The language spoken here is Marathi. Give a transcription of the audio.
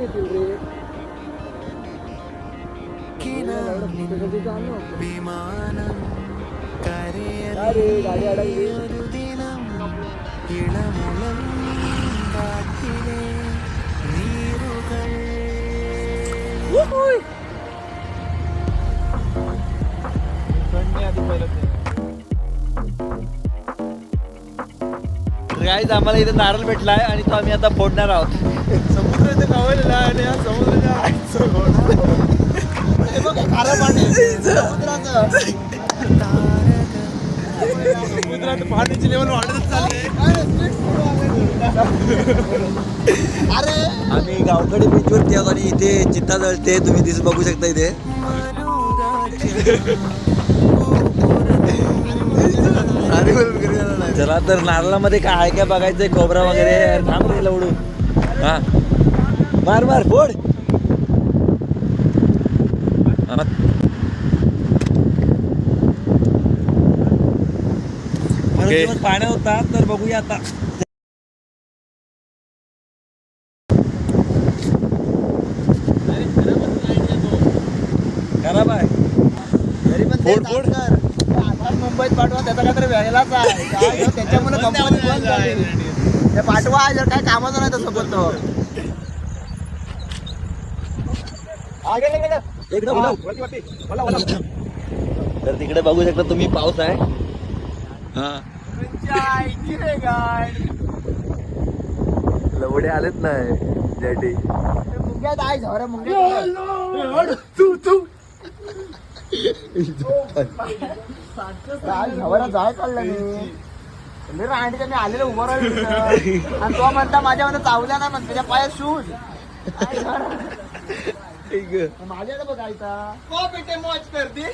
येतील रे. अरे गाडी अडकली. गाईज आम्हाला इथे नारळ भेटलाय आणि तो आम्ही आता फोडणार आहोत. समुद्र इथे गावलेला आहे आणि या समुद्राच्या खारं पाणी समुद्राचं पाण्याची लेवल वाढतच चालली. अरे आम्ही गावकडे बीचवरती आहोत आणि इथे चित्ता जळते, तुम्ही दिस बघू शकता इथे. चला तर नारळामध्ये काय आहे काय बघायचंय, खोबरा वगैरे. थांब रे लवडू. हा मार मार फोड. पाण्या होता तर बघूया आता. खराब आहे तरी पण फोड फोड. मुंबईत पाठवा त्याचा काहीतरी वेगळाच आहे. त्याच्यामुळे कंपनी बंद झाली. ते पाठवा जर काय कामाचं नाही तसं बोलतो. तर तिकडे बघू शकता तुम्ही, पाऊस आहे. हा लवडे आलेत नाही जॅटी. मुंग्यात आहे झोर मुंग्या. जाय काढलं मी राहणी त्यांनी आलेलं उभं राहिलं आणि तो म्हणता माझ्यामध्ये चावल्या ना म्हणते त्याच्या पायात शूज. माझ्याकडे बघायचा पेटे मौज करते.